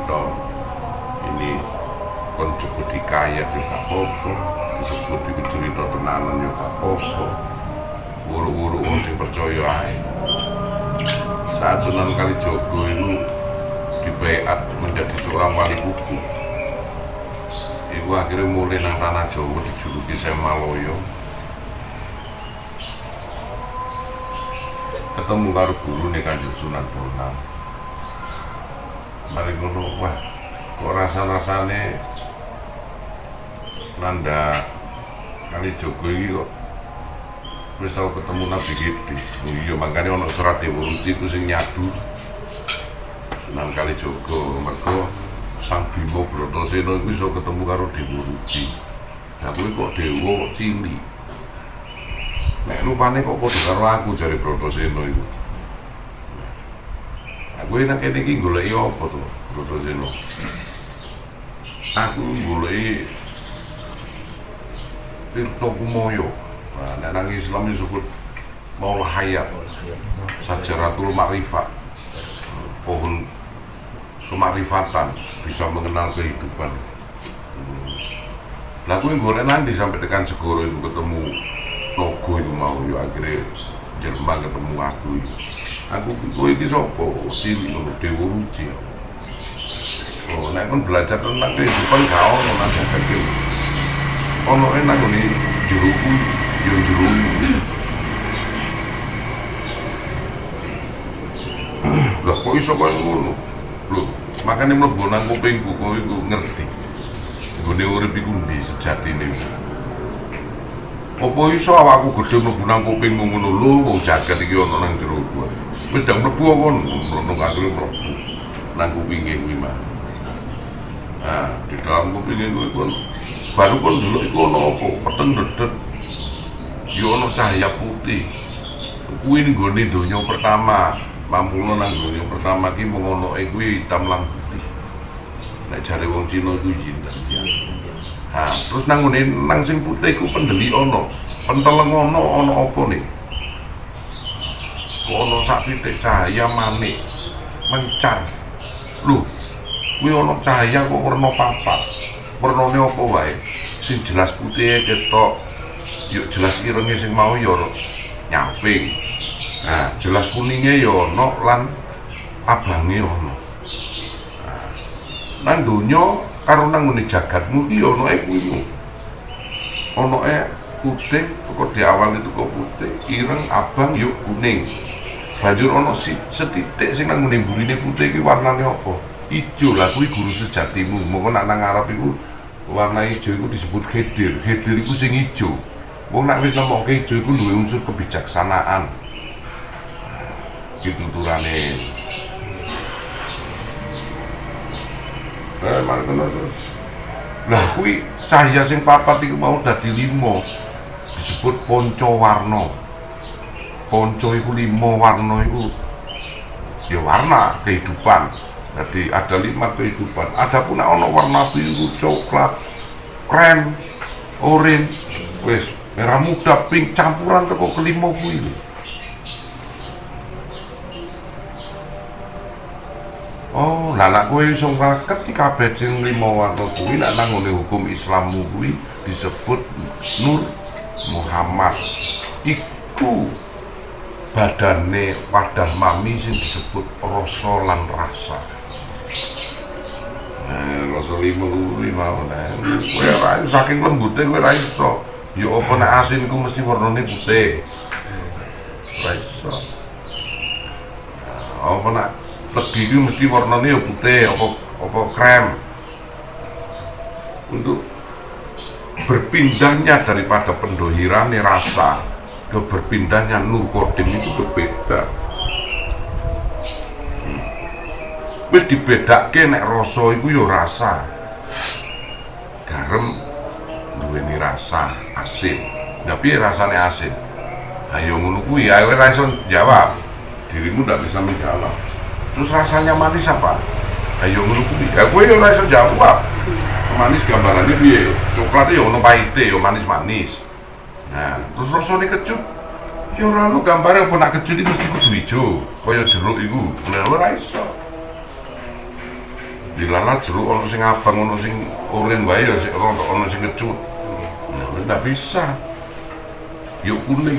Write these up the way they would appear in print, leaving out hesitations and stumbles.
cerita ini kon cukup dikaya juga apa disebut iku cerita tenanan juga apa wuru-wuru wong sing percaya ae. Saat Sunan Kalijaga itu dibaiat menjadi seorang wali buku, itu akhirnya mulai nang tanah Jawa dijuluki Semaloyo. Ketemu karo guru nih Kanjeng Sunan Bonang. Mari ngono, wah kok rasa-rasane nanda Kalijaga iki kok wis tau ketemu Nabi Gede. Iya makanya ono surat Dewa Ruci ku sing nyadu Sunan Kalijaga mergo Sang Bima Bratasena iku iso ketemu karo Dewa Ruci. Lah kuwi kok dewa kok cilik. Nek rupane kok padha karo aku jare Bratasena iku. Aku nek kene iki goleki apa to Bratasena? Aku goleki Tirta Kumoyo. Nah, nek nang Islam disebut Maul Hayat, Sajaratul Ma'rifat, pohon kemarifatan, bisa mengenal kehidupan. Lah kuwi golek nanti sampai tekan segoro itu ketemu Nogo itu mau yo akhirnya Jerman ketemu aku itu. Aku kuwi iki sapa? Cilik ngono Dewa Ruci. Oh, nek kon belajar tentang kehidupan gak ono nang kene. Ono enak ngene jero kuwi, yo jero. Lah kok iso koyo ngono? Lho, makane mlebu nang kupingku kowe iku ngerti. Gone urip iku ndi sejatine. Apa iso awakku gedhe mlebu nang kupingmu ngono lho, wong jagat iki ana nang jero kuwi. Wis ndang mlebu apa ngono akhire mlebu nang kupinge kuwi mah. Nah, di dalam kupinge kuwi kon baru kon delok iku ana apa? Peteng dedet. Yo ana cahaya putih. Kuwi nggone donya pertama. Mamula nang donya pertama ki mung ono kuwi hitam lan putih. Nek jare wong Cina iku yin. Ha, terus nang ngene nang sing putih iku pendeli ono. Penteleng ono apa nih? Ono sak titik cahaya manik mencar. Lho, kuwi ono cahaya kok werna papat. Wernane apa wae? Sing jelas putih ketok. Yuk jelas irenge sing mau ya nyamping. Nah, jelas kuningnya ya ono lan abange ono. Nah, nang donya karo nang ngene jagatmu iki ya ono kuwi. Ono putih kok di awal itu kok putih, ireng, abang, yuk kuning. Banjur ono setitik sing nang ngene burine putih iki warnane apa? Ijo. Lah kuwi guru sejatimu. Mongko nak nang Arab iku warna ijo iku disebut khidir. Khidir iku sing ijo. Wong nak wis nemokke ijo iku duwe unsur kebijaksanaan. Gitu turane. Mari terus. Lah kuwi cahaya sing papat iku mau dadi 5. Disebut ponco warna. Ponco iku 5 warna iku ya warna kehidupan. Jadi ada 5 kehidupan. Adapun ana warna biru, coklat, krem, orange, wis merah muda, pink campuran teko kelima kuwi. Oh, lah nek kowe iso ngraket iki kabeh sing 5 warna kuwi nek nang ngene hukum Islammu kuwi disebut Nur Muhammad. Iku badane wadah mami sing disebut rasa lan rasa. Rasa 5 kuwi mau nek kowe ora saking lembute kowe ora iso. Ya apa nek asin ku mesti warnane putih. Ora iso. Apa nek legi itu mesti warnanya ya putih, apa krem. Untuk berpindahnya daripada pendohirannya rasa ke berpindahnya nur kodim itu berbeda. Wis dibedake nek rasa iku ya rasa. Garam duweni rasa asin. Tapi rasane asin. Ayo ngono kuwi, ae ora iso jawab. Dirimu ndak bisa menjawab. Terus rasanya manis apa? Ayo ngono kuwi. Ya kowe ora iso jawab. Manis gambarannya piye? Coklat ya ono pahite ya manis-manis. Nah, terus rasane kecut. Ya ora ono gambare apa nak kecut iki mesti kudu ijo, kaya jeruk iku. Lha ora iso. Dilala jeruk ono sing abang, ono sing oren wae ya sik ono sing kecut. Nah, ndak bisa. Yuk kuning.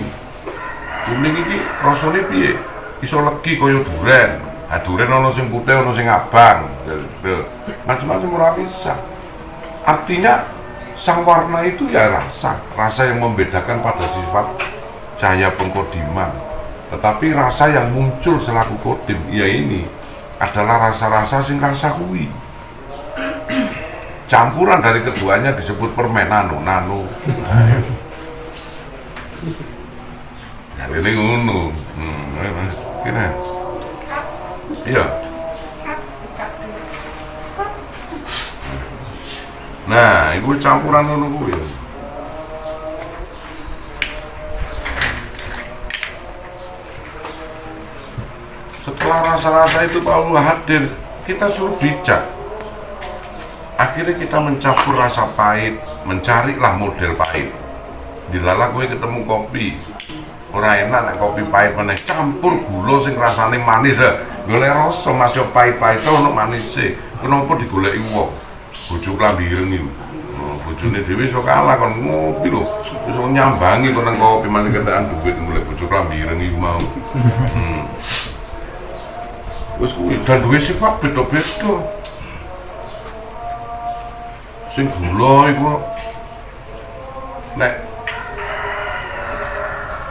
Kuning iki rasane piye? Iso legi kaya duren. Ah duren ono sing putih, ono sing abang. Macam-macam ora bisa. Artinya sang warna itu ya rasa yang membedakan pada sifat cahaya pengkodiman. Tetapi rasa yang muncul selaku kodim, ya ini adalah rasa-rasa sing rasa kuwi. Campuran dari keduanya disebut permen nano. Ya ini ngono. Gini. Iya. Nah, itu campuran ngono kuwi. Setelah rasa-rasa itu Allah hadir, kita suruh bijak. Akhirnya kita mencampur rasa pahit, mencarilah model pahit. Dilala gue ketemu kopi, ora enak nek kopi pahit meneh campur gula sing rasane manis ya. Golek rasa masih pahit-pahit ono manise. Kenapa digoleki wong? Bojo klambi ireng iku. Bojone dhewe iso kalah kon ngopi lho. Iso nyambangi kon nang kopi meneh kentekan duit golek bojo klambi ireng iku mau. Wes kuwi dan duwe sifat beda-beda. Sing gula iku nek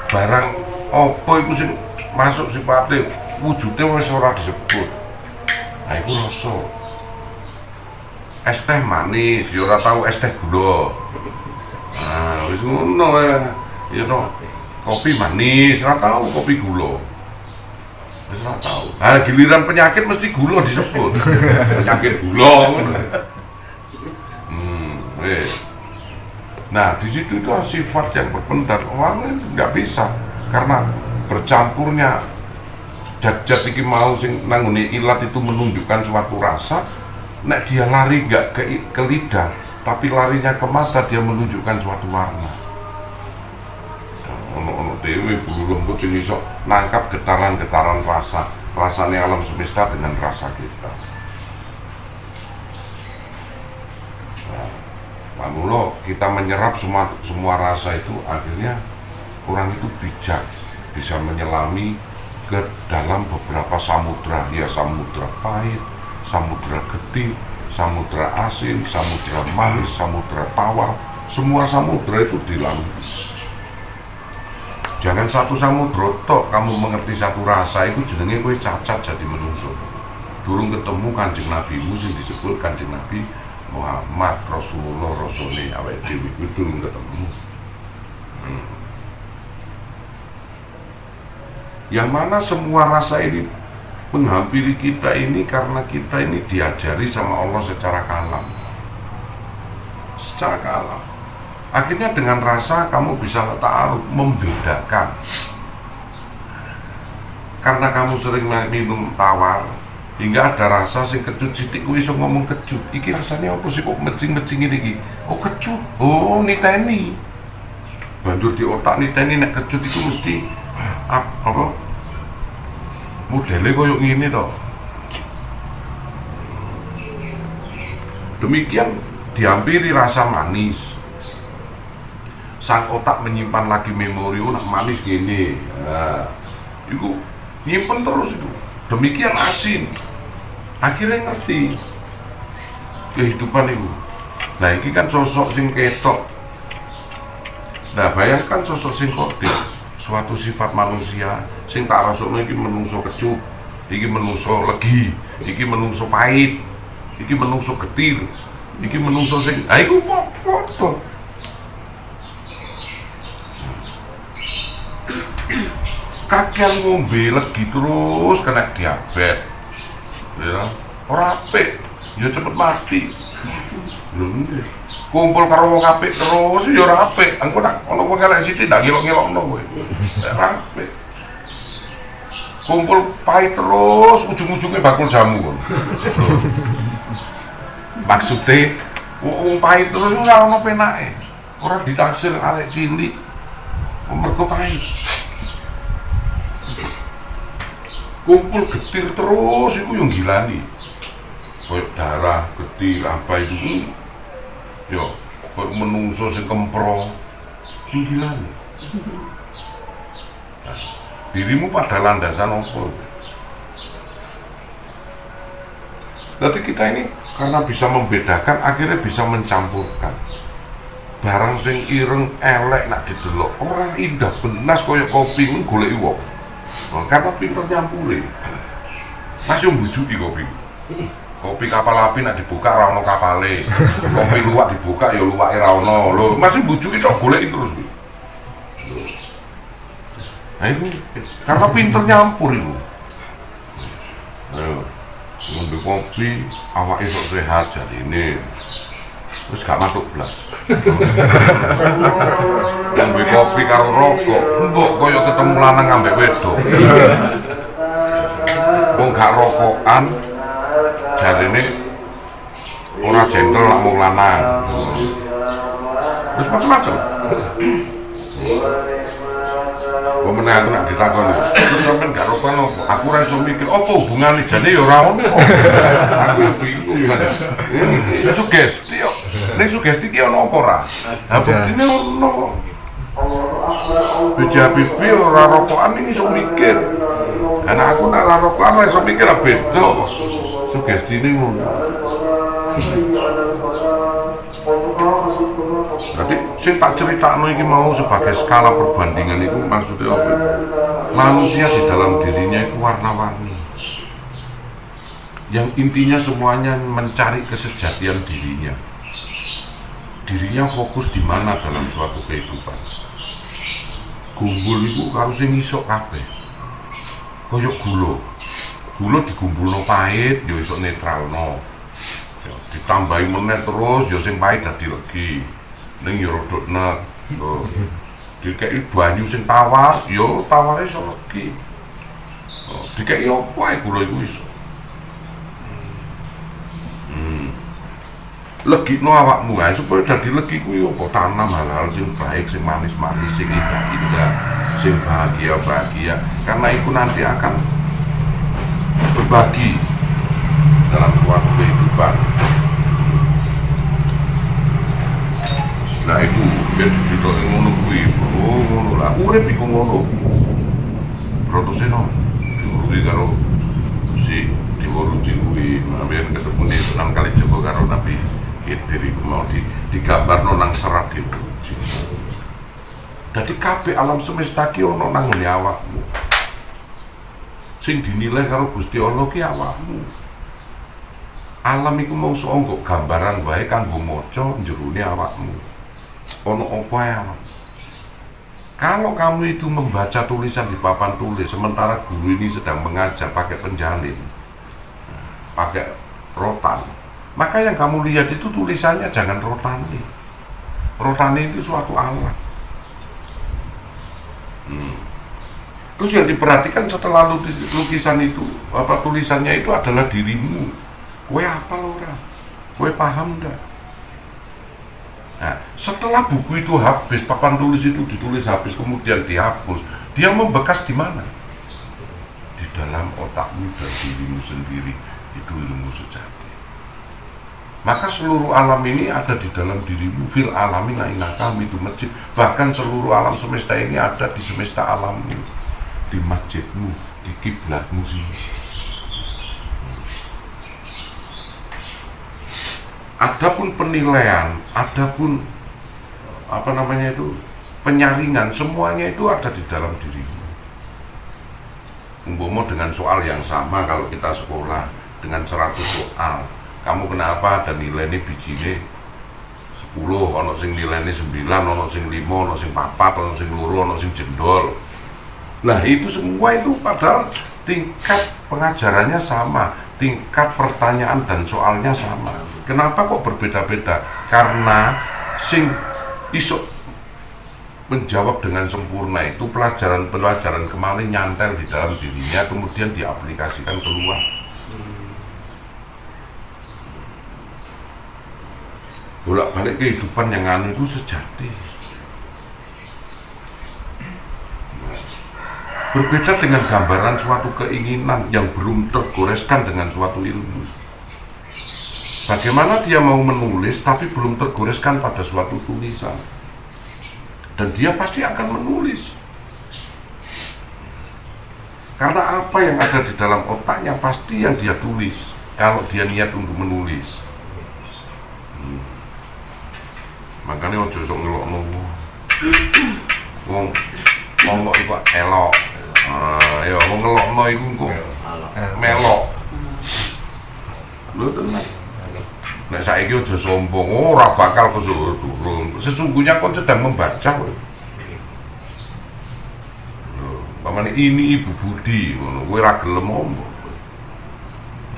barang apa iku sing masuk sifate wujude wis ora disebut. Nah iku rasa. Es teh manis, ya ora tau es teh gula. Nah wis ngono ya to. Kopi manis, ora tau kopi gula. Nggak tahu. Nah, giliran penyakit mesti gula disebut. Penyakit gula. Nah, di situ itu sifat yang berpendar. Orang nggak bisa karena bercampurnya zat-zat iki mau sing nanggone ilat itu menunjukkan suatu rasa. Nek dia lari nggak ke lidah, tapi larinya ke mata dia menunjukkan suatu warna. Ono dewe bulu lembut sing iso nangkap getaran-getaran rasane alam semesta dengan rasa kita. Nah, kita menyerap semua rasa itu, akhirnya orang itu bijak, bisa menyelami ke dalam beberapa samudra, ya samudra pahit, samudra getih, samudra asin, samudra manis, samudra tawar, semua samudra itu dilalui. Jangan satu samudra tok kamu mengerti satu rasa itu jenenge kowe cacat jadi menungso. Durung ketemu Kanjeng Nabimu sing disebut Kanjeng Nabi Muhammad Rasulullah Rasule awake dhewe iku durung ketemu. Yang mana semua rasa ini menghampiri kita ini karena kita ini diajari sama Allah secara kalam. Secara kalam. Akhirnya dengan rasa kamu bisa ta'aruf, membedakan. Karena kamu sering minum tawar, hingga ada rasa sing kecut sithik kuwi iso ngomong kecut. Iki rasanya apa sih kok mecing-mecing iki? Oh kecut. Oh niteni. Banjur di otak niteni nek kecut itu mesti apa? Modelnya koyo ngene to. Demikian dihampiri rasa manis. Sang otak menyimpan lagi memori, nak manis gini. Nah, itu nyimpen terus itu. Demikian asin. Akhirnya ngerti kehidupan itu. Nah, ini kan sosok sing ketok. Nah, bayangkan sosok sing kodim, suatu sifat manusia sing tak rasane iki menungso kecut, iki menungso legi, iki menungso pahit, iki menungso getir, iki menungso sing iku foto. Kakian ngombe legi terus kena diabetes, ya, ora apik, ya cepet mati. Kumpul karo wong apik terus ya ora apik. Engko nak ana wong elek sithik ndak ngelok-ngelokno kowe. Ora apik. Kumpul pahit terus ujung-ujungnya bakul jamu kon. Maksudnya wong pahit terus ora ono penake. Ora ditaksir arek cilik. Mergo pahit. Kumpul getir terus itu yang gilani. koyok darah, getih, apa itu, yo, koyok menungso sing kempro, pinggilan. Nah, dirimu pada landasan apa? Jadi kita ini karena bisa membedakan, akhirnya bisa mencampurkan. Barang sing ireng elek nak didelok ora indah belas koyok kopi mun goleki wong. Karena pinter nyampuri. Masih mbujuki kopi. Kopi kapal api nak dibuka ra ono kapale. Kopi luwak dibuka ya luwake ra ono. Lho, masih mbujuki tok goleki terus. Nah itu karena pinter nyampur itu. Ayo, ngombe kopi awake sok sehat jarine. Terus gak matuk blas. Ngombe kopi karo rokok, mbok koyo ketemu lanang ambek wedok. Wong gak rokokan jarine ora gentle lak wong lanang. Terus macam-macam. Pemenang aku nak ditakoni, terus sampean gak rokokan opo? Aku ora iso mikir opo hubungane jane ya ora ono. Aku iku kan. Ya sugesti yo. Nek sugesti ki ono apa ora? Ha buktine ono. Pipi ora rokokan iki iso mikir. Karena aku nak ora rokokan ora iso mikir beda. Sugestine ngono. Jadi sing tak critakno iki mau sebagai skala perbandingan itu maksudnya apa? Manusia di dalam dirinya itu warna-warni. Yang intinya semuanya mencari kesejatian dirinya. Dirinya fokus di mana dalam suatu kehidupan. Gumbul itu karo sing iso kabeh. Koyok gula digumbulno pahit, yo iso netralno. Ditambahi meneh terus yo sing pahit dadi legi. Ning yo rodok nek. Dikeki banyu sing tawar, yo taware iso legi. Dikeki opo ae gula iku iso. Legino awakmu ae supaya dadi legi kuwi apa tanam hal-hal sing baik, sing manis-manis, sing indah-indah, sing bahagia-bahagia. Karena itu nanti akan berbagi dalam suatu kehidupan. Nah itu biar ditoki ngono kuwi, oh ngono lah. Urip iku ngono. Protose no. Diuruti karo si diuruti kuwi, mbiyen ketemu ning Sunan Kalijaga karo Nabi diri mau digambarno nang serat itu. Dadi kabeh alam semesta ki ono nang ngene awakmu. Sing dinilai karo Gusti Allah ki awakmu. Alam iku mau nggo gambaran wae kanggo maca jerone awakmu. Ono apa ae awakmu. Kalau kamu itu membaca tulisan di papan tulis sementara guru ini sedang mengajar pakai penjalin, pakai rotan, maka yang kamu lihat itu tulisannya jangan rotani. Rotani itu suatu alat. Terus yang diperhatikan setelah lukisan itu, apa tulisannya itu adalah dirimu. Kowe apa ora? Kowe paham enggak? Nah, setelah buku itu habis, papan tulis itu ditulis habis, kemudian dihapus, dia membekas di mana? Di dalam otakmu dan dirimu sendiri. Itu ilmu sejati. Maka seluruh alam ini ada di dalam dirimu. Fil alamin ainakam itu masjid. Bahkan seluruh alam semesta ini ada di semesta alammu, di masjidmu, di kiblatmu sini. Adapun penilaian, adapun apa namanya itu penyaringan, semuanya itu ada di dalam dirimu. Umpama dengan soal yang sama kalau kita sekolah dengan 100 soal. Kamu kenapa ada nilainya bijine 10, ono sing nilainya 9, ono sing 5, ono sing 4, ono sing 2, ono sing jendol. Nah itu semua itu padahal tingkat pengajarannya sama, tingkat pertanyaan dan soalnya sama. Kenapa kok berbeda-beda? Karena sing iso menjawab dengan sempurna itu pelajaran-pelajaran kemarin nyantel di dalam dirinya, kemudian diaplikasikan keluar. Bolak-balik kehidupan yang anu itu sejati. Berbeda dengan gambaran suatu keinginan yang belum tergoreskan dengan suatu ilmu. Bagaimana dia mau menulis tapi belum tergoreskan pada suatu tulisan, dan dia pasti akan menulis karena apa yang ada di dalam otaknya pasti yang dia tulis kalau dia niat untuk menulis. Makanya ojo sok ngelokno wong kok iku elok, ya wong ngelokno iku kok melok lho tenan. Nek saiki aja sombong, ora bakal kesurung. Sesungguhnya kon sedang membaca. Pamane ini Ibu Budi, ngono kowe ora gelem ngomong.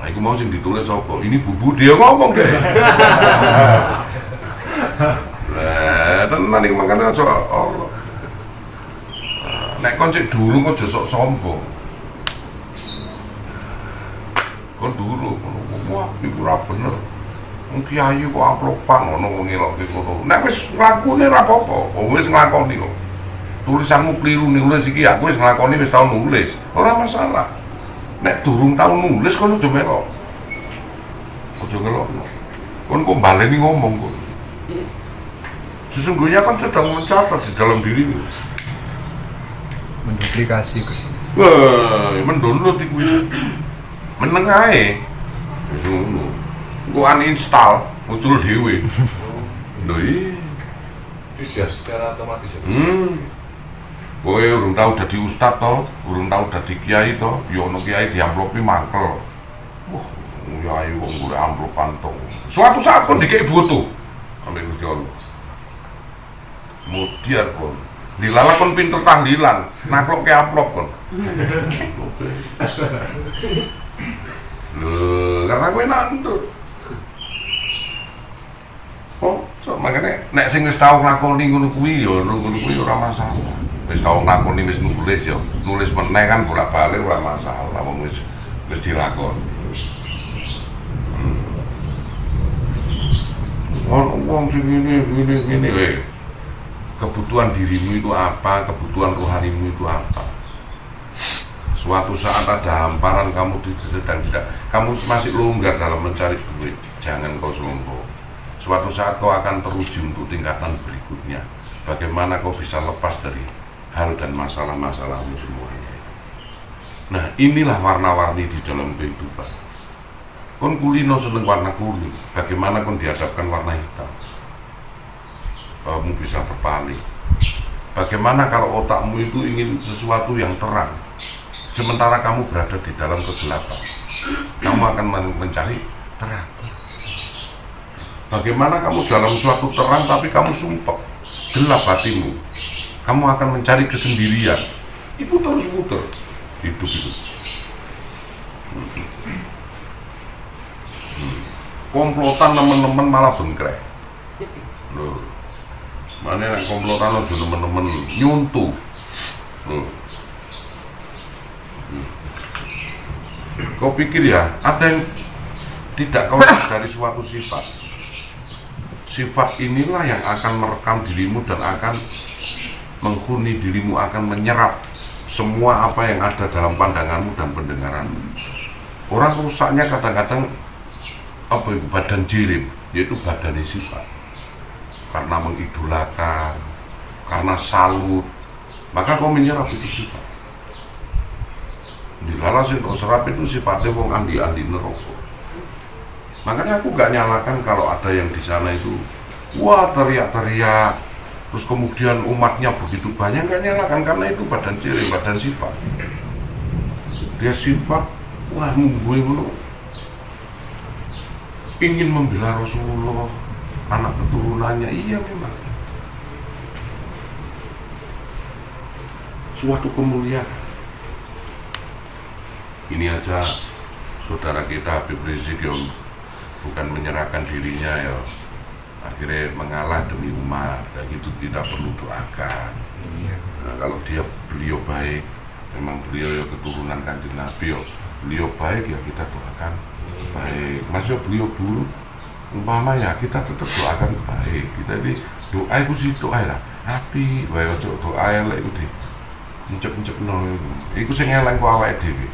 Nah, iku mau sing ditulis apa? Ini Bu Budi ya ngomong deh. Lah, tenan iki makane aja Allah. Nek kon sik durung aja sok sombong. Kon durung, wah iku ora bener. Wong kiai kok amplopan ngono wong ngelokke ngono. Nek wis nglakune ora apa-apa, wis nglakoni kok. Tulisanmu keliru nulis iki aku wis nglakoni wis tau nulis. Ora masalah. Nek durung tau nulis kon aja melok. Aja ngelokno. Kon kok baleni ngomong kok. Sesungguhnya kan sedang mencatat di dalam dirimu. Menduplikasi Gus. Wah, mendownload iku wis. Meneng ae. Ngono. Gua uninstall, muncul dewe. Lho iya. Secara otomatis ya. Kowe urung tau dadi ustad to, urung tau dadi kiai to, yo ono kiai diamplopi mangkel. Wah, kiai wong golek amplopan to. Suatu saat kon dikek butuh. Ambek Gusti Allah. Mudiar kon. Dilala kon pinter tahlilan, naklok ke amplop kon. Lho, karena kowe nantut. Oh, so, makanya nek sing wis tau nglakoni ngono kuwi ya ngono kuwi ora masalah. Wis tau nglakoni wis nulis ya, nulis meneh kan bolak-balik ora masalah wong wis dilakoni. Wong sing ngene wae. Kebutuhan dirimu itu apa, kebutuhan rohanimu itu apa. Suatu saat ada hamparan kamu sedang tidak, kamu masih longgar dalam mencari duit, jangan kau sombong. Suatu saat kau akan teruji untuk tingkatan berikutnya. Bagaimana kau bisa lepas dari hal dan masalah-masalahmu semuanya. Nah, inilah warna-warni di dalam kehidupan. Kon kulino seneng warna kuning, bagaimana kon dihadapkan warna hitam? Kamu bisa berpaling. Bagaimana kalau otakmu itu ingin sesuatu yang terang, sementara kamu berada di dalam kegelapan? Kamu akan mencari terang. Bagaimana kamu dalam suatu terang tapi kamu sumpah, gelap hatimu? Kamu akan mencari kesendirian. Itu terus muter hidup itu. Komplotan teman-teman malah bengkrek. Loh, mana yang komplotan aja teman-teman nyuntuh. Loh. Kau pikir ya, ada yang tidak kau sadari suatu sifat. Sifat inilah yang akan merekam dirimu dan akan menghuni dirimu, akan menyerap semua apa yang ada dalam pandanganmu dan pendengaranmu. Orang rusaknya kadang-kadang apa itu badan jirim, yaitu badan sifat. Karena mengidolakan, karena salut, maka kau menyerap itu sifat. Dilala sing kau serap itu sifatnya wong andi-andi neraka. Makanya aku gak nyalakan kalau ada yang di sana itu wah teriak-teriak, terus kemudian umatnya begitu banyak, gak nyalakan karena itu badan cilik, badan sifat. Dia sifat, wah nungguin ingin membela Rasulullah, anak keturunannya, iya memang. Suatu kemuliaan. Ini aja saudara kita Habib Rizik yang bukan menyerahkan dirinya ya, akhirnya mengalah demi umat, dan itu kita perlu doakan. Nah, kalau beliau baik, memang beliau ya keturunan Kanjeng Nabi ya, beliau baik ya kita doakan baik. Masih beliau buruk, umpama ya kita tetap doakan baik. Kita ini doa itu sih doa lah, api, wae ojo doa elek itu deh, encep no, itu sing elek ku awake dhewe.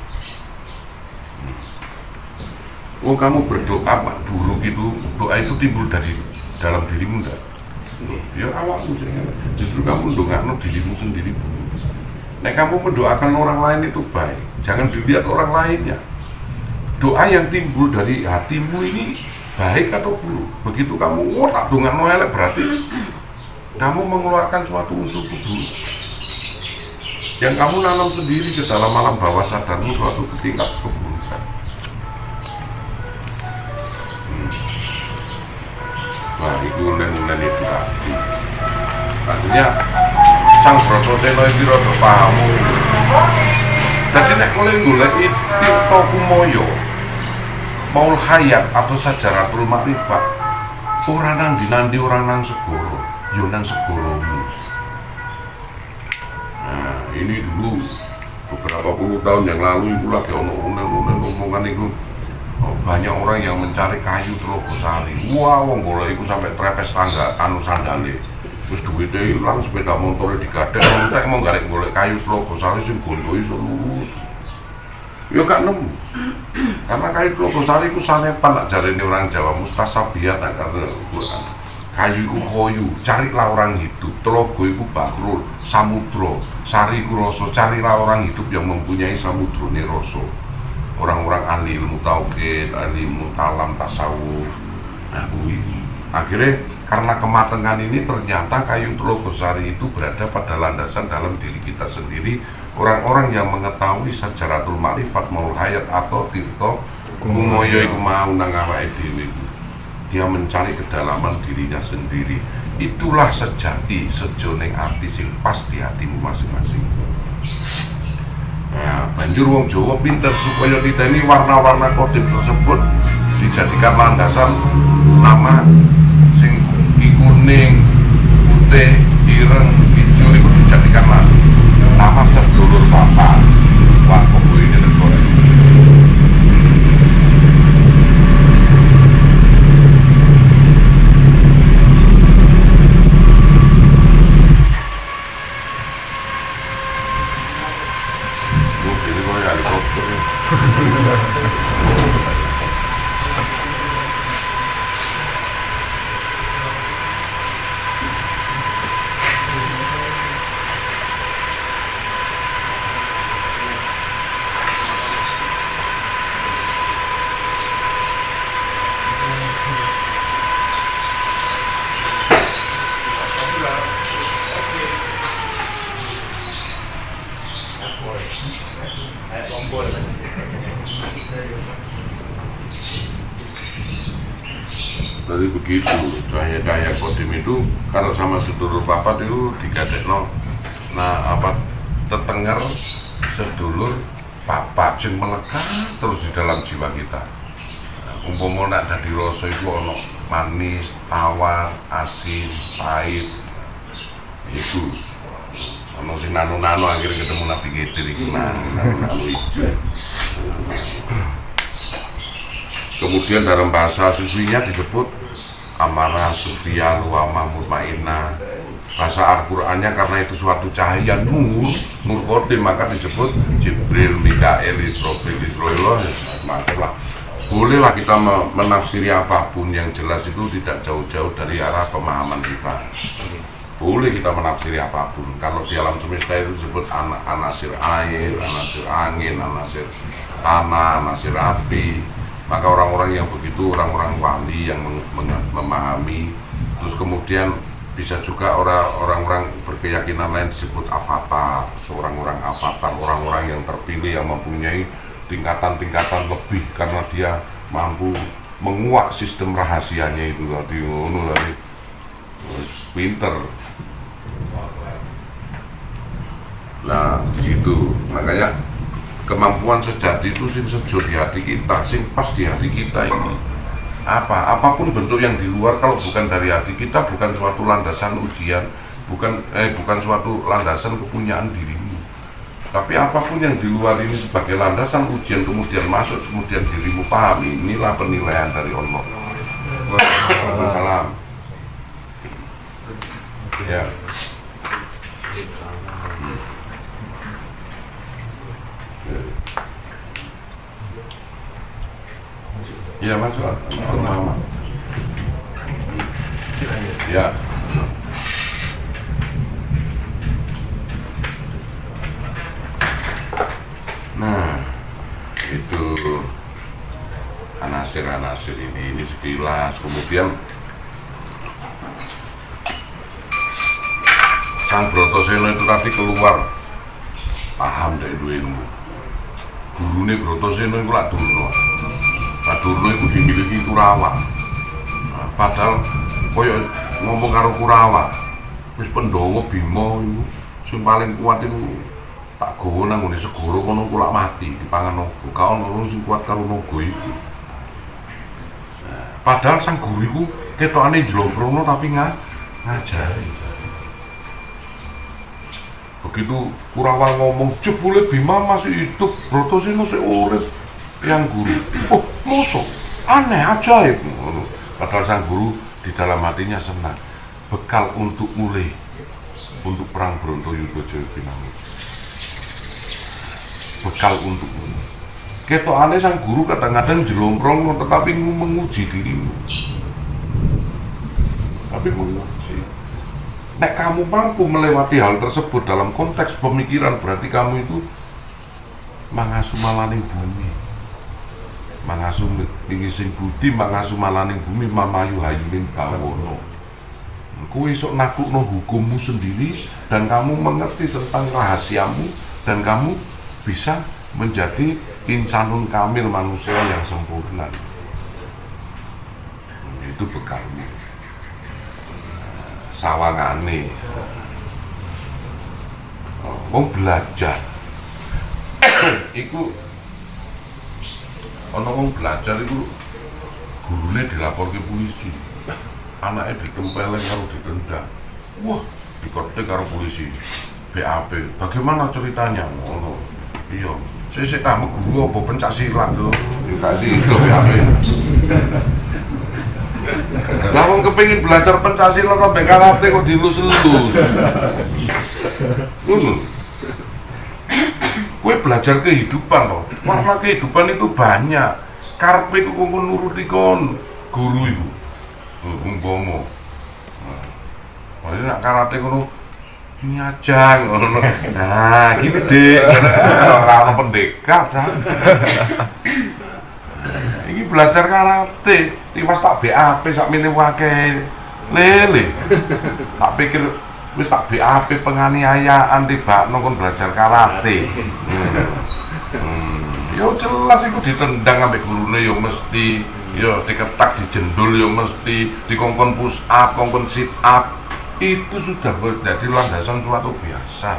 Oh kamu berdoa Pak buruk itu, doa itu timbul dari dalam dirimu enggak? Ya awakmu justru kamu ndongakno dirimu sendiri. Nek kamu mendoakan orang lain itu baik, jangan dilihat orang lainnya. Doa yang timbul dari hatimu ini baik atau buruk. Begitu kamu tak ndongakno elek berarti kamu mengeluarkan suatu unsur buruk yang kamu nanam sendiri ke dalam alam bawah sadarmu, suatu tingkat keburukan. Nah, itu ulen-ulen itu tadi. Artinya sang Bratasena iki rada paham. Dadi nek mulai golek Tirta Kumoyo, Maul Hayat atau Sajaratul Makrifat, ora nang dinandi, ora nang segoro, yo nang segoromu. Nah, ini dulu beberapa puluh tahun yang lalu itu lagi ono-ono omongan itu. Banyak orang yang mencari kayu Telogosari. Wah, wong golek iku sampai trepes tangga anu sandale. Terus duitnya hilang, sepeda motornya digadek, entek mau golek kayu Telogosari sing bondo iso lurus. Ya gak nemu. Karena kayu Telogosari iku sanepan nak jarene orang Jawa mustasabiyat karena Quran. Kayu iku koyu, carilah orang hidup. Telogo iku bahrul, samudra. Sari iku rasa, carilah orang hidup yang mempunyai samudrone rasa. Orang-orang ahli ilmu tauhid, ahli ilmu kalam, tasawuf. Nah, akhirnya karena kematangan ini ternyata kayu Telogosari itu berada pada landasan dalam diri kita sendiri. Orang-orang yang mengetahui Sajaratul Makrifat Maul Hayat atau Tirta Kumoyo iku mau nang awake dhewe. Dia mencari kedalaman dirinya sendiri. Itulah sejati sejoning ati sing pas di hatimu masing-masing. Nah, banjur wong Jawa pinter supaya niteni warna-warna kode tersebut dijadikan landasan nama sing kuning, putih, ireng, hijau itu dijadikan nama sedulur bapak. Wah, kok ini negara. Jadi begitu, cahaya kodim itu kalau sama sedulur papat itu digadekno. Nah, apa tetenger sedulur papat sing melekat terus di dalam jiwa kita. Umpama nek dadi rasa iku ono manis, tawar, asin, pahit. Itu ono sing nano-nano akhirnya ketemu Nabi Khidir iku nano ijo. Kemudian dalam bahasa sufinya disebut amarah, sufia, luama, mutmainah. Bahasa Al-Qur'annya karena itu suatu cahaya nur kodim, maka disebut Jibril, Mikael, Israil. Maksudlah bolehlah kita menafsiri apapun yang jelas itu tidak jauh-jauh dari arah pemahaman kita. Boleh kita menafsiri apapun. Kalau di alam semesta itu disebut anasir air, anasir angin, anasir tanah, anasir api. Maka orang-orang yang begitu, orang-orang wali yang memahami. Terus kemudian bisa juga orang-orang berkeyakinan lain disebut avatar. Seorang-orang avatar, orang-orang yang terpilih yang mempunyai tingkatan-tingkatan lebih karena dia mampu menguak sistem rahasianya itu tadi. Pinter. Nah, gitu. Makanya kemampuan sejati itu sing sejo di hati kita, sing pas di hati kita ini. Apapun bentuk yang di luar kalau bukan dari hati kita, bukan suatu landasan ujian, bukan suatu landasan kepunyaan dirimu. Tapi apapun yang di luar ini sebagai landasan ujian kemudian masuk, kemudian dirimu pahami, inilah penilaian dari Allah. Waalaikumsalam. Ya. Iya mas, mama. Ya. Nah, itu anasir ini sekilas. Kemudian Sang Bratasena itu tadi keluar paham dari ilmu. Gurune Bratasena itu lak Durna. Lak Durna itu dimiliki Kurawa. Nah, padahal koyo ngomong karo Kurawa, wis Pandhawa Bima iku sing paling kuat itu tak gawa nang ngene segara kono kulak mati dipangan naga. Ka ono sing kuat karo naga iku. Padahal sang guru iku ketokane njlomprono tapi ngajari. Begitu Kurawa ngomong, jebule Bima masih hidup, Bratasena sik urip. Yang guru, oh mosok, aneh ajaib. Padahal sang guru di dalam hatinya senang. Bekal untuk mulai untuk perang Brontoyuda Jayabinangun. Bekal untuk mulai. Ketokane sang guru kadang-kadang jelomprong tetapi menguji dirimu. Tapi menguji. Nek kamu mampu melewati hal tersebut dalam konteks pemikiran, berarti kamu itu mangasuh malaning bumi, mangasuh sing budi, mangasuh malaning bumi, mamayu hayuning bawono. Kowe esuk naklukno hukummu sendiri dan kamu mengerti tentang rahasiamu dan kamu bisa menjadi insanun kamil, manusia yang sempurna. Itu bekalmu. Sawangane wong belajar iku ana wong belajar iku gurune dilaporke polisi, anaknya ditempelin karo ditendang, wah dikotek karo polisi, BAP. Bagaimana ceritanya? Ngono. Iya, sik tamu guru apa pencak silat lho, dikasih BAP. Lah wong kepengin belajar Pancasila sampai karate kok dilus-lus. Kowe belajar kehidupan loh. Warna kehidupan itu banyak. Karepe ku kok nuruti kon guru iku. Umpama. Nah, nek karate kono nyajang ngono. Nah, gini Dik. Ora ono pendekar kan. Iki belajar karate, tiwas tak BAP sak mene wae lele. Tak pikir wis tak BAP penganiayaan tibakno kon belajar karate. Yo jelas iku ditendang ambek gurune yo mesti, yo diketak dijendul yo mesti, dikongkon push up, kongkon sit up. Itu sudah menjadi landasan suatu biasa.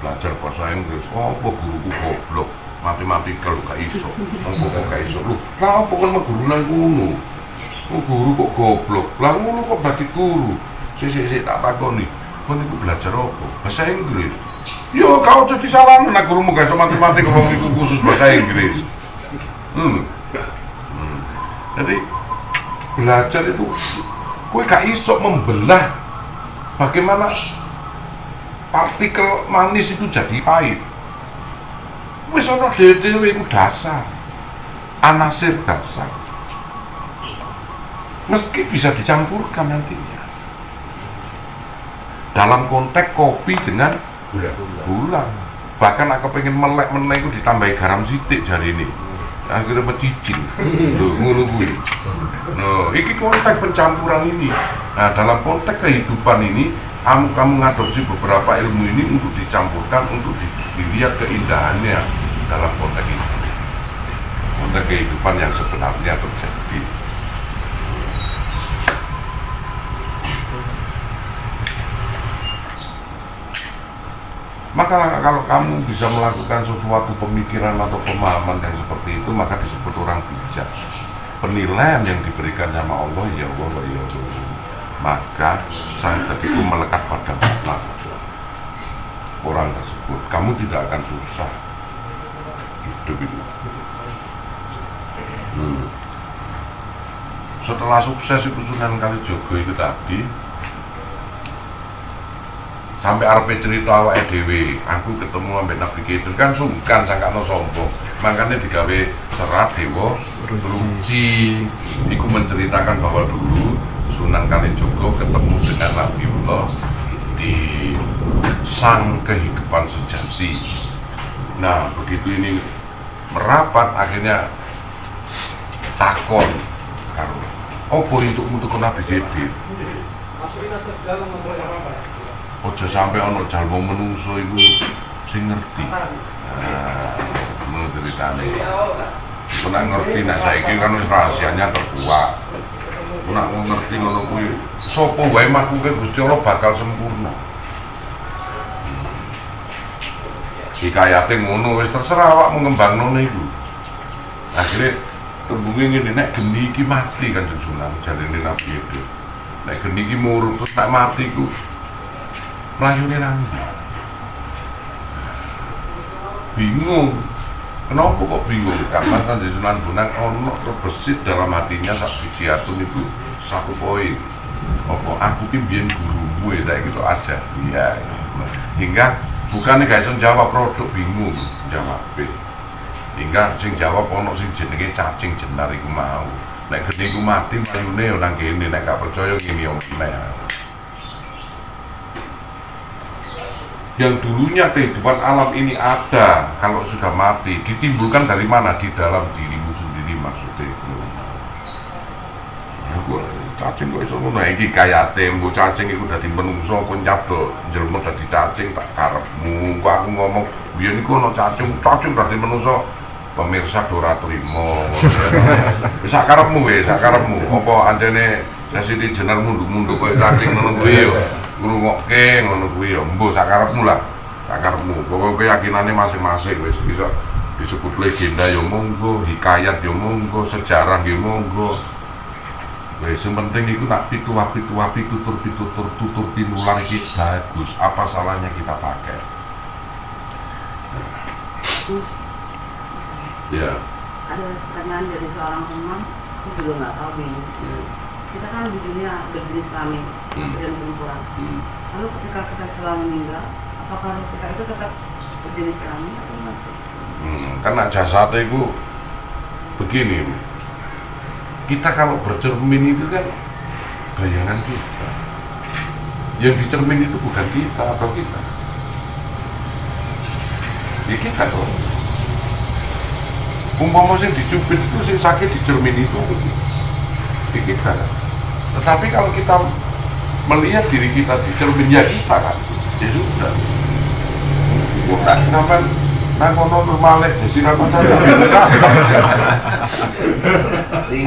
Belajar bahasa Inggris, oh guruku goblok. Matematika lu gak iso, kok gak iso lu. Lah apa kon gurunan kuno? Guru kok goblok. Lah ngono kok dadi guru. Sik tak takoni. Kon iku belajar apa? Bahasa Inggris. Yo kau jadi salah nek gurumu gak iso matematika wong iku khusus bahasa Inggris. Jadi belajar itu kowe gak iso membelah bagaimana partikel manis itu jadi pahit. Wis ana dhewe iku dasar, anasir dasar. Meski bisa dicampurkan nantinya dalam konteks kopi dengan gula. Bahkan aku pengen melek meneh iku ditambahi garam sithik jari ini. Akhirnya mencicil. Lho ngono kuwi. Nah, iki konteks pencampuran ini. Nah, dalam konteks kehidupan ini kamu ngadopsi beberapa ilmu ini untuk dicampurkan, untuk dilihat keindahannya dalam konteks ini, konteks kehidupan yang sebenarnya terjadi. Maka kalau kamu bisa melakukan sesuatu pemikiran atau pemahaman yang seperti itu, maka disebut orang bijak. Penilaian yang diberikan sama Allah, ya Allah, ya Allah. Maka saya tadi itu melekat pada makna orang tersebut. Kamu tidak akan susah hidup itu. Setelah sukses itu Sunan Kalijaga itu tadi, sampai arep cerita awake dhewe, aku ketemu ambek Nabi Khidir kan sungkan sangkano sombong. makanya digawe serat Dewa Ruci. Iku menceritakan bahwa dulu Sunan Kalijogo ketemu dengan Nabiullah di sang kehidupan sejati. Nah begitu ini merapat akhirnya takon karo opo entukmu tuku Nabi Khidir. Ojo sampai ono jalmo menungso iku sing ngerti. Nah, menurut ceritane. Iku nak ngerti nek saiki kan wis rahasianya terbuat. Nak ngerti ngono kuwi sapa wae makhluk Gusti Allah bakal sempurna. Hikayate ngono wis terserah awakmu ngembangno iku. Akhire tembunge ngene nek geni iki mati Kanjeng Sunan jarene Nabi itu. Nek geni iki murub terus nek mati ku mlayune nang ndi? Bingung. Kenapa kok bingung? Karena Kanjeng Sunan Bonang ono terbesit dalam hatinya sak biji atom itu 1 poin. Apa aku ki biyen gurumu ya saiki tok aja. Iya. Hingga bukannya gak iso jawab produk bingung jawab hingga sing jawab ono sing jenenge cacing jenar iku mau nek geni iku mati mayune yo nang kene nek gak percaya ngene yo meneh. Yang dulunya kehidupan alam ini ada, kalau sudah mati ditimbulkan dari mana? Di dalam dirimu sendiri maksudnya. Cacing kok iso ngono iki kayate mbok cacing iku dadi menungso apa nyabdo njelma dadi cacing tak karepmu. Kok aku ngomong biyen iku ono cacing dadi menungso. Pemirsa ora trimo. Wis sak karepmu wis, sak karepmu. Apa anjene sesiti jenar munduk-munduk koyo cacing ngono kuwi yo. Ngrungokke ngono kuwi yo. Mbok sak karepmu lah. Sak karepmu. Pokoke keyakinane masing-masing wis bisa disebut legenda yo monggo, hikayat yo monggo, sejarah yo monggo. Wes yang penting itu nak pituah pitutur tutur pinular iki bagus. Apa salahnya kita pakai? Terus ya. Ada pertanyaan dari seorang teman, aku juga nggak tahu bingung. Kita kan di dunia berjenis kelamin, laki dan perempuan. Lalu ketika kita setelah meninggal, apakah kita itu tetap berjenis kelamin atau enggak? Karena jasad itu begini. Kita kalau bercermin itu kan bayangan kita. Yang dicermin itu bukan kita atau kita. Ya kita dong. Umpama sing dicubit itu sing sakit dicermin itu ya kita. Tetapi kalau kita melihat diri kita dicermin ya kita kan. Ya sudah. Bukan sampai nang kono normalek desiran pasaran.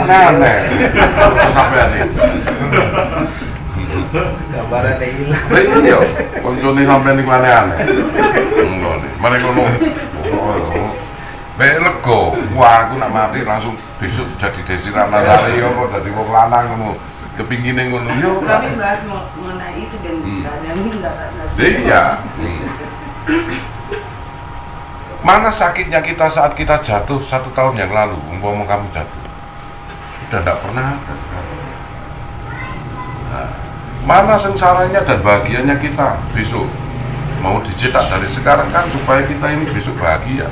Aneh. Sampean iki. Gambarane ilang. Lah iya, koncone sampean niku aneh-aneh. Ngono. Mare ngono. Mek lega, wah aku nak mati langsung besok jadi desiran nasari apa dadi wong lanang ngono. Kepingine ngono yo. Kami bahas mengenai itu dan ada enggak. Iya. Mana sakitnya kita saat kita jatuh 1 tahun yang lalu, umpama kamu jatuh, sudah tidak pernah ada. Nah, mana sengsaranya dan bahagianya kita besok? Mau dicetak dari sekarang kan supaya kita ini besok bahagia.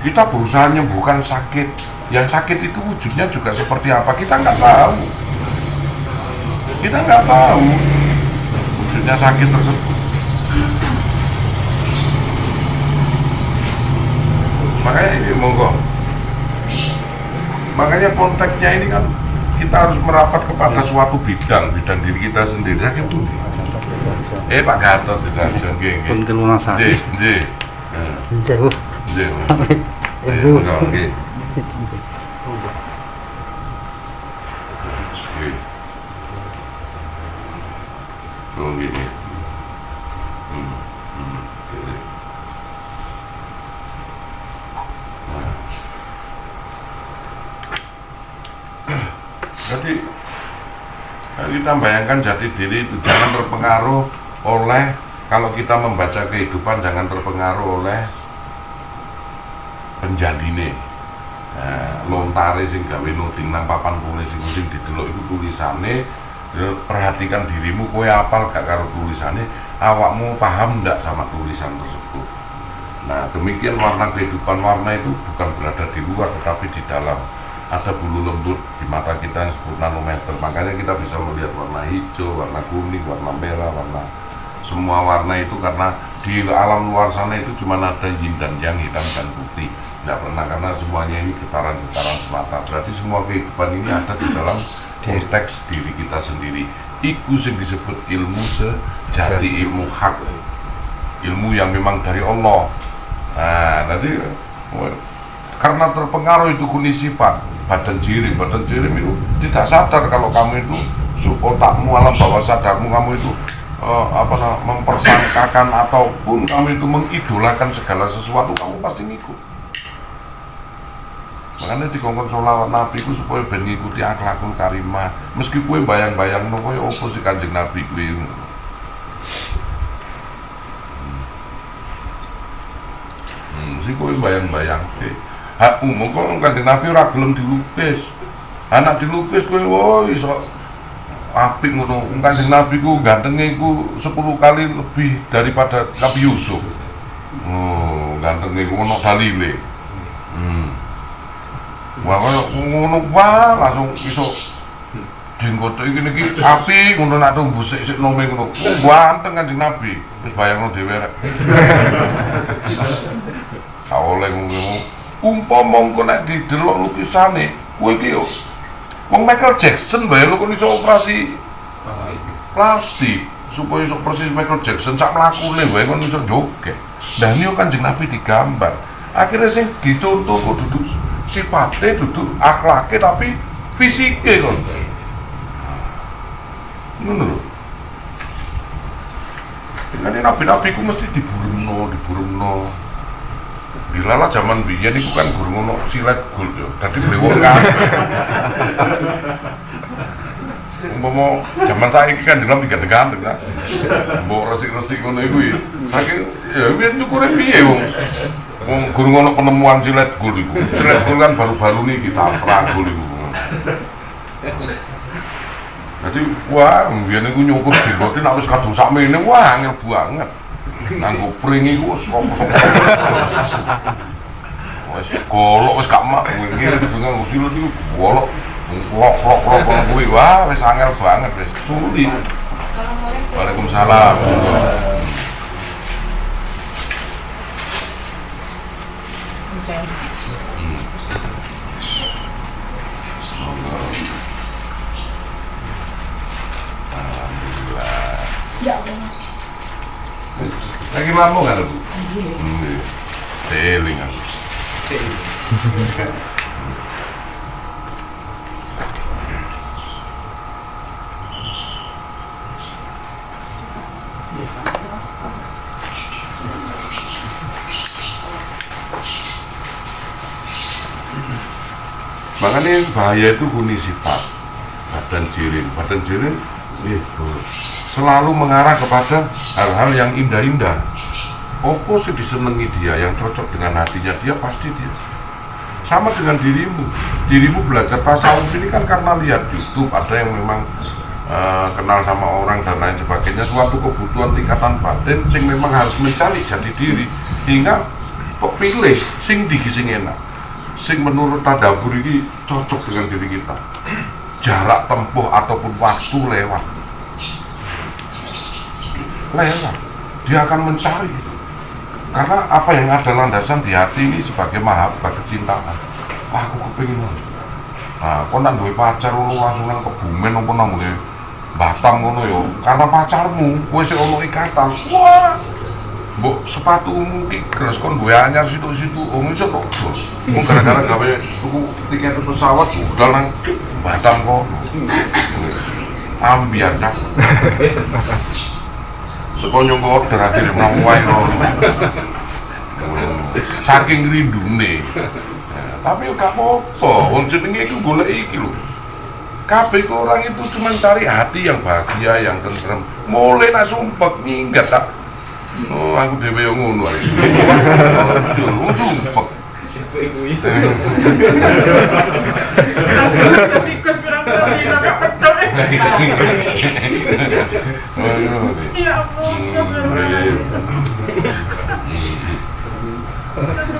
Kita berusaha menyembuhkan sakit. Yang sakit itu wujudnya juga seperti apa? Kita nggak tahu. Kita nggak tahu wujudnya sakit tersebut. Makanya ini monggo. Makanya konteksnya ini kan kita harus merapat kepada suatu bidang diri kita sendiri. Sakit itu. Pak Gatot tidak nggih. Pun kelunasane. Nggih. Nggih. Nggih. Nggih. Oh gini. Jadi kita bayangkan jati diri itu jangan terpengaruh oleh, kalau kita membaca kehidupan jangan terpengaruh oleh penjadine. Lontare sing gawe nuding nang papan tulis sing didelok iku tulisane, perhatikan dirimu, kowe apal gak karo tulisane, awakmu paham ndak sama tulisan tersebut. Nah, demikian warna kehidupan. Warna itu bukan berada di luar, tetapi di dalam. Ada bulu lembut di mata kita yang disebut nanometer. Makanya kita bisa melihat warna hijau, warna kuning, warna merah, warna semua warna itu karena di alam luar sana itu cuma ada yin dan yang, hitam dan putih. Tidak pernah, karena semuanya ini getaran-getaran semata. Berarti semua kehidupan ini ada di dalam konteks diri kita sendiri. Iku yang disebut ilmu sejati, ilmu hak, ilmu yang memang dari Allah. Nah, nanti karena terpengaruh itu kuni sifat badan jirim itu tidak sadar kalau kamu itu otakmu, alam bawah sadarmu, kamu itu mempersangkakan ataupun kamu itu mengidolakan segala sesuatu, kamu pasti ngikut. Makanya dikongkon sholawat Nabi ku supaya ben ngikuti akhlakul karimah. Meski kue bayang-bayang kowe opo si Kanjeng Nabi kuwi. Si kue bayang-bayang hak umum kok Kanjeng Nabi ora gelem dilukis. Anak dilukis kowe wo iso apik ngono. Kanjeng Nabi ku gantenge ku 10 kali lebih daripada Nabi Yusuf. Oh, gantenge ku ono dalile. Wah, ngono wae langsung iso jenggote iki api ngono nak tumbuh sik nome ngono. Ganteng Kanjeng Nabi. Wis bayangno dhewe rek. Oleh ngono umpama mongko nek didelok lukisane kowe iki yo wong Michael Jackson bae lho kok iso operasi plastik supaya iso persis Michael Jackson sak mlakune wae kon iso joget. Lah niku Kanjeng Nabi digambar. Akhirnya sing dicontoh kok duduk sifatnya, duduk akhlaknya, tapi fisiknya kon. Ngono lho. Nanti nabi-nabi ku mesti diburungno. Dilala zaman biyen iku kan gurung ono silet gul yo. Dadi brewok kabeh. Umpama zaman saiki kan dalam digandeng-gandeng kan. Mbok resik-resik ngono iku ya. Saking ya biyen cukure piye wong. Wong gurung ono penemuan silet gul iku. Silet gul kan baru-baru niki kita pragul iku. Jadi wah biyen iku nyukur jenggote nek wis kadung sakmene wah angel banget. Nganggo pring iku wis opo-opo. Wis golok wis gak mak ngene dengan usil iku golok lok-lok kuwi wah wis angel banget wis sulit. Waalaikumsalam. Alhamdulillah. Ya Allah. Lagi lama kan Bu? Teling aku. Makanya bahaya itu huni sifat badan jirin itu selalu mengarah kepada hal-hal yang indah-indah. Opo sih disenengi dia, yang cocok dengan hatinya dia, pasti dia. Sama dengan dirimu belajar tasawuf ini kan karena lihat YouTube, ada yang memang kenal sama orang dan lain sebagainya, suatu kebutuhan tingkatan batin sing memang harus mencari jati diri, hingga kok pilih sing enak, sing menurut tadabbur ini cocok dengan diri kita. Jarak tempuh ataupun waktu lewat, dia akan mencari itu. Karena apa yang ada landasan di hati ini sebagai mahabbah, kecintaan. Aku kepengin. Nah, kok nak duwe pacar ngono langsung nang Kebumen apa nang Batam ngono yo. Karena pacarmu kowe sik ono ikatan. Wah. Mbok sepatumu ki gres kon duwe anyar situ-situ wong iso kok. Wong gara-gara gawe tuku tiket pesawat budal nang Batam kok. Ambiar cak. Sekonyong order akhirnya menang wae saking rindune. Tapi gak apa-apa, wong jenenge iku golek iki lho. Kabeh orang itu cuma cari hati yang bahagia, yang tentrem. Mulai nak sumpek minggat tak. Oh, aku dhewe yo ngono ae. Wong sumpek. Tikus kurang-kurang agak pedot. Ya Allah,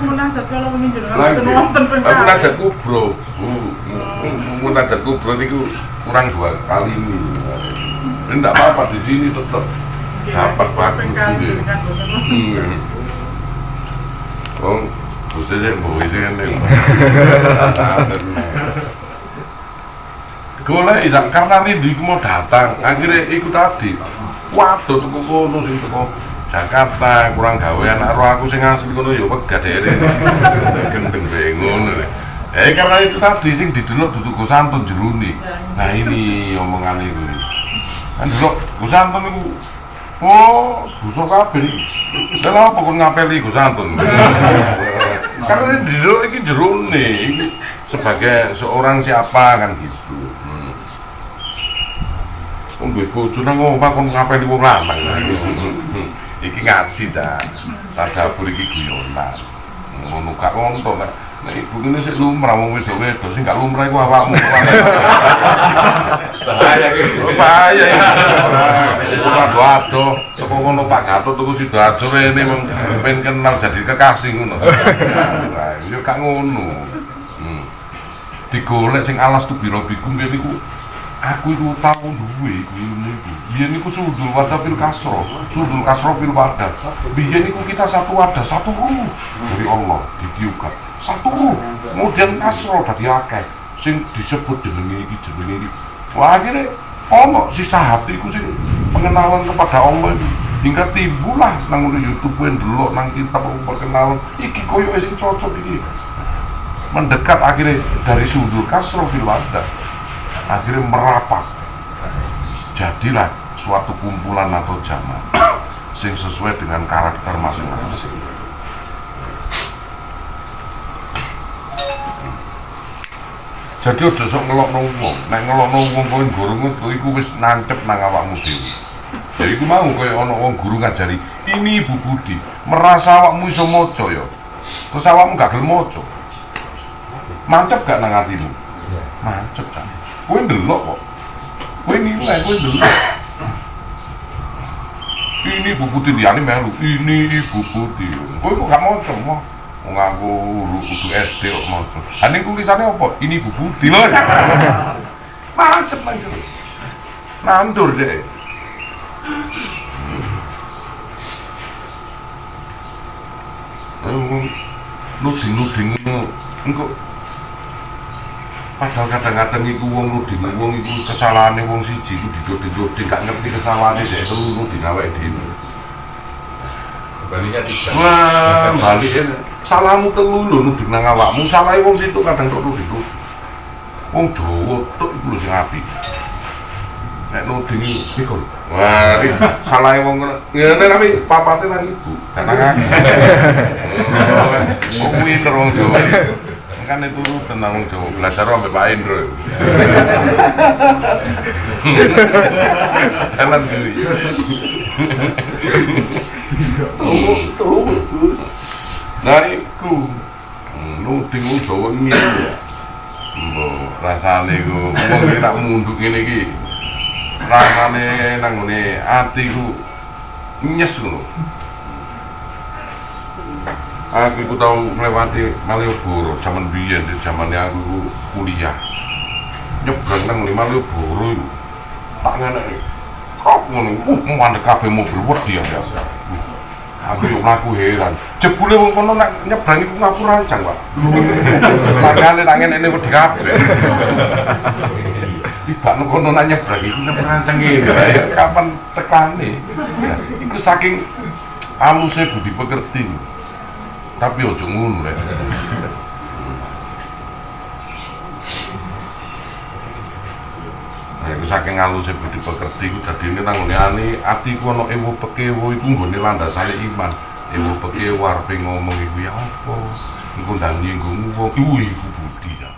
Munajat kalau ingin jenengan Lagi. mboten wonten ping kalih. Munajat kubro. Munajat kubro niku kurang 2 kali ini. Ini enggak apa-apa di sini tetap dapat bagus Ping kalih gitu. jenengan mboten wonten. Oh, khususnya mau isi kan nih. Golek ilang karena rindu iku mau datang, akhirnya ikut tadi. Waduh tuku kono sing teko Jakarta kurang gawean karo aku sing asli kono ya wegah dhewe. Gendeng bae ngono. Karena itu tadi sing didelok dudu Gus Antun jeruni. Nah ini omongan iku. Kan delok Gus Antun iku oh, dosa kabeh iki. Lah apa kon ngapeli Gus Antun? Karena didelok iki jeruni iki sebagai seorang siapa kan gitu. Duwe bojo nang omah kon ngapeli wong lanang. Iki ngaji ta. Tadabur iki guyonan. Ngono gak ngonto nek ibu kene sik lumrah wong wedok-wedok sing gak lumrah iku awakmu. Bahaya iki. Bahaya iki. Ora doado. Teko ngono Pak Gatot tuku Sidoarjo rene men kenal jadi kekasih ngono. Lah yo gak ngono. Digolek sing alas tu biro-biku ngene iku aku itu tahu duwe iku ilmu iku. Biyen niku sudul wadah fil kasro, sudul kasro fil wadah. Biyen niku kita satu wadah, satu ruh dari Allah ditiupkan. Satu ruh. Kemudian kasro dadi akeh sing disebut jenenge iki jenenge iki. Wah akhirnya ono sisa hatiku sing pengenalan kepada Allah itu. Hingga timbullah nang YouTube ndelok nang kitab perkenalan iki koyo sing cocok iki. Mendekat akhirnya dari sudul kasro fil wadah. Akhirnya merapat, jadilah suatu kumpulan atau jamaah yang sesuai dengan karakter masing-masing. Jadi aja sok ngelokno wong, nek ngelokno wong kowe gorong iku wis nancep nang awakmu dhewe. Ya iku mau kaya ana wong guru ngajari, ini Ibu Budi, merasa awakmu iso maca ya. Terus awakmu gak gelem maca. Mancep gak nang atimu? Mancep kan. Kowe ndelok kok. Kowe nilai, kowe ndelok. Ini Ibu Putih liyane melu. Ini Ibu Putih. Kowe kok gak maca mah. Wong aku kudu SD kok maca. Ha ning tulisane apa? Ini Ibu Putih lho. Macet. Nandur deh. Nuding engko padahal kadang-kadang iku wong nuding wong iku kesalahane wong siji iku didoding gak ngerti kesalahane dhek telu nuding awake dhewe. Baliknya 3. Wah, balik salahmu telu lho nuding nang awakmu, salahe wong situ kadang tok nuding. Wong Jawa tok iku lho sing apik. Nek nuding iku wah, iki salahe wong ngene tapi papate nang ibu, kanang wong pinter wong Jawa. Kan itu tentang wong Jawa belajar sampai Pak Indro. Jalan diri. Nah iku nuding wong Jawa ngene ya. Mbok rasane ku wong iki tak munduk ngene iki. Rasane nang ngene atiku nyes ngono. Aku itu tahu melewati Malioboro zaman biyen, zamannya aku kuliah nyebrang nang Malioboro itu tak ngenek kok ngono, mandek kabeh mobil wedi ya aku yo mlaku heran jebule wong kono nek nyebrang iku ngaku rancang Pak makane tak ngenek wedi kabeh tiba nang kono nek nyebrang iku ngaku rancang ngene ya kapan tekane iku saking halusnya budi pekerti tapi ojo ngono rek. Nah, iku saking aluse budi pekerti iku dadine nanggone atiku ana ewu pekewo iku nggone landasane iman. Ewu pekewo arepe ngomong iku ya apa? Engko ndang nyinggung wong iku budi ya.